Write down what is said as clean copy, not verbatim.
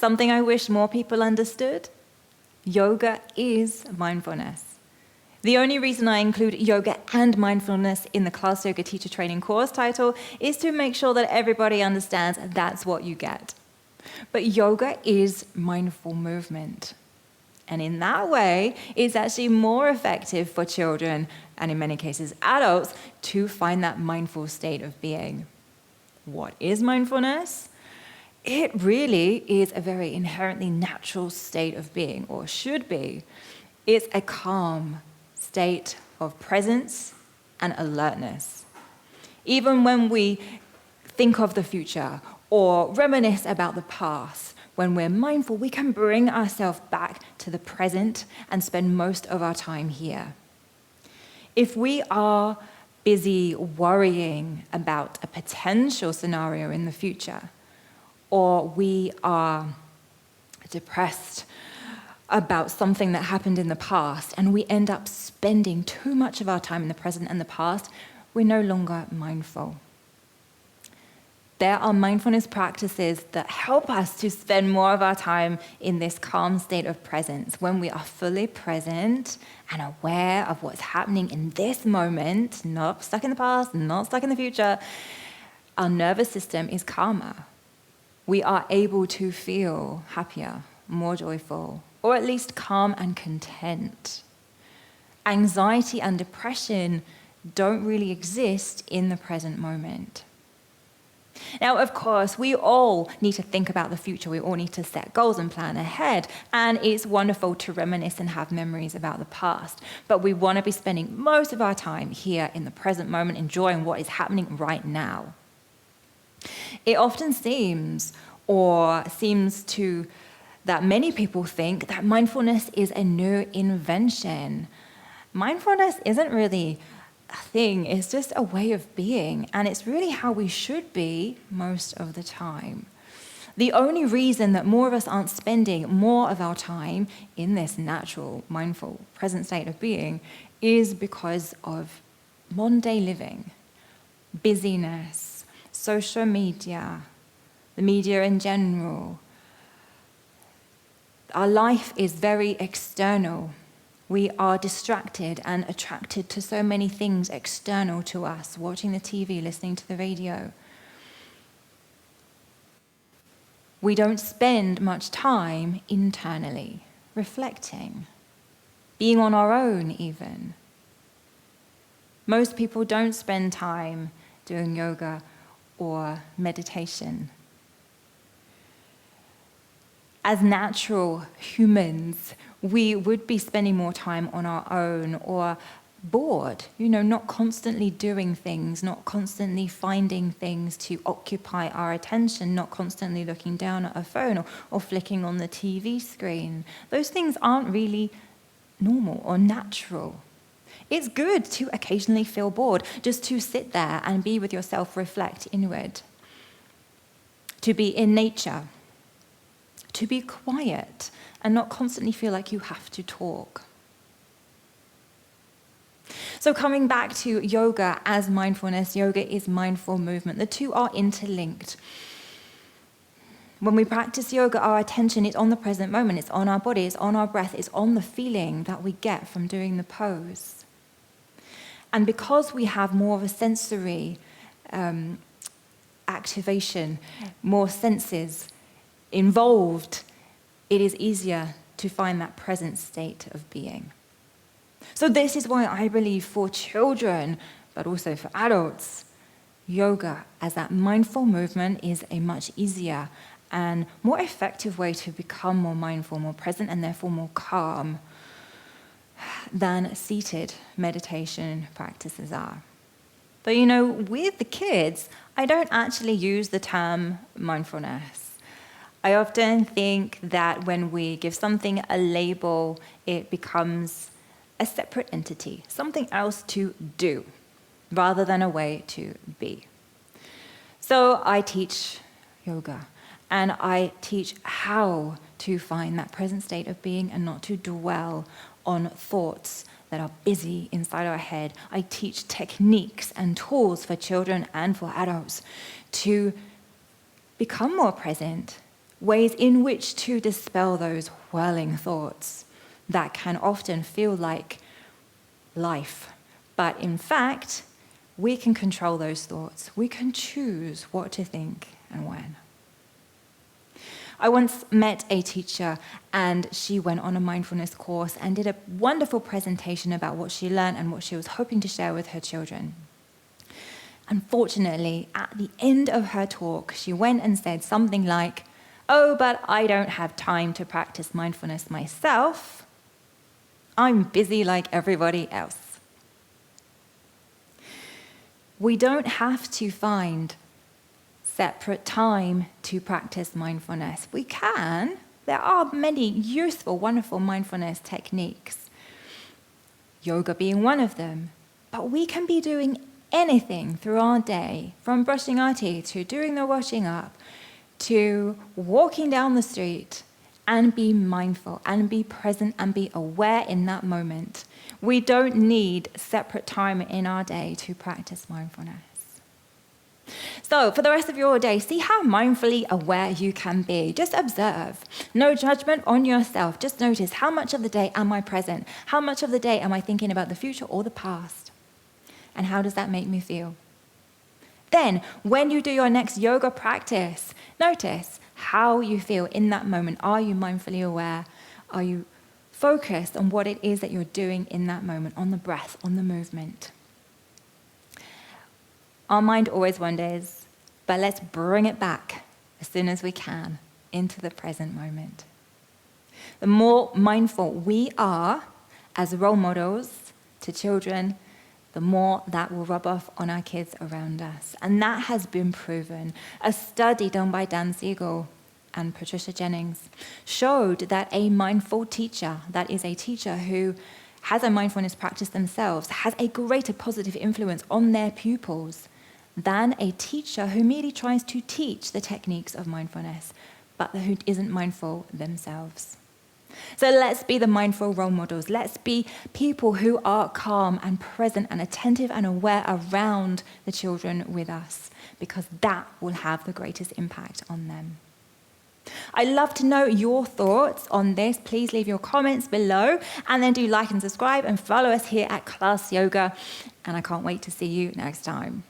Something I wish more people understood? Yoga is mindfulness. The only reason I include yoga and mindfulness in the Class Yoga Teacher Training course title is to make sure that everybody understands that's what you get. But yoga is mindful movement. And in that way, it's actually more effective for children, and in many cases adults, to find that mindful state of being. What is mindfulness? It really is a very inherently natural state of being, or should be. It's a calm state of presence and alertness. Even when we think of the future or reminisce about the past, when we're mindful, we can bring ourselves back to the present and spend most of our time here. If we are busy worrying about a potential scenario in the future, or we are depressed about something that happened in the past, and we end up spending too much of our time in the present and the past, we're no longer mindful. There are mindfulness practices that help us to spend more of our time in this calm state of presence, when we are fully present and aware of what's happening in this moment, not stuck in the past, not stuck in the future. Our nervous system is calmer. We are able to feel happier, more joyful, or at least calm and content. Anxiety and depression don't really exist in the present moment. Now, of course, we all need to think about the future. We all need to set goals and plan ahead. And it's wonderful to reminisce and have memories about the past. But we want to be spending most of our time here in the present moment, enjoying what is happening right now. It often seems to that many people think that mindfulness is a new invention. Mindfulness isn't really a thing, it's just a way of being, and it's really how we should be most of the time. The only reason that more of us aren't spending more of our time in this natural, mindful, present state of being is because of modern day living, busyness, social media, the media in general. Our life is very external. We are distracted and attracted to so many things external to us, watching the TV, listening to the radio. We don't spend much time internally, reflecting, being on our own even. Most people don't spend time doing yoga or meditation. As natural humans, we would be spending more time on our own or bored, not constantly doing things, not constantly finding things to occupy our attention, not constantly looking down at a phone or flicking on the TV screen. Those things aren't really normal or natural. It's good to occasionally feel bored, just to sit there and be with yourself, reflect inward, to be in nature, to be quiet and not constantly feel like you have to talk. So coming back to yoga as mindfulness, yoga is mindful movement. The two are interlinked. When we practice yoga, our attention is on the present moment. It's on our body, it's on our breath, it's on the feeling that we get from doing the pose. And because we have more of a sensory activation, more senses involved, it is easier to find that present state of being. So this is why I believe for children, but also for adults, yoga as that mindful movement is a much easier and more effective way to become more mindful, more present, and therefore more calm than seated meditation practices are. But with the kids, I don't actually use the term mindfulness. I often think that when we give something a label, it becomes a separate entity, something else to do, rather than a way to be. So I teach yoga, and I teach how to find that present state of being and not to dwell on thoughts that are busy inside our head. I teach techniques and tools for children and for adults to become more present, ways in which to dispel those whirling thoughts that can often feel like life. But in fact, we can control those thoughts. We can choose what to think and when. I once met a teacher, and she went on a mindfulness course and did a wonderful presentation about what she learned and what she was hoping to share with her children. Unfortunately, at the end of her talk, she went and said something like, "Oh, but I don't have time to practice mindfulness myself. I'm busy like everybody else." We don't have to find separate time to practice mindfulness. We can. There are many useful, wonderful mindfulness techniques, yoga being one of them. But we can be doing anything through our day, from brushing our teeth to doing the washing up, to walking down the street, and be mindful and be present and be aware in that moment. We don't need separate time in our day to practice mindfulness. So for the rest of your day, see how mindfully aware you can be. Just observe. No judgment on yourself. Just notice, how much of the day am I present? How much of the day am I thinking about the future or the past? And how does that make me feel? Then, when you do your next yoga practice, notice how you feel in that moment. Are you mindfully aware? Are you focused on what it is that you're doing in that moment, on the breath, on the movement? Our mind always wanders, but let's bring it back as soon as we can into the present moment. The more mindful we are as role models to children, the more that will rub off on our kids around us. And that has been proven. A study done by Dan Siegel and Patricia Jennings showed that a mindful teacher, that is a teacher who has a mindfulness practice themselves, has a greater positive influence on their pupils than a teacher who merely tries to teach the techniques of mindfulness, but who isn't mindful themselves. So let's be the mindful role models. Let's be people who are calm and present and attentive and aware around the children with us, because that will have the greatest impact on them. I'd love to know your thoughts on this. Please leave your comments below, and then do like and subscribe and follow us here at Class Yoga. And I can't wait to see you next time.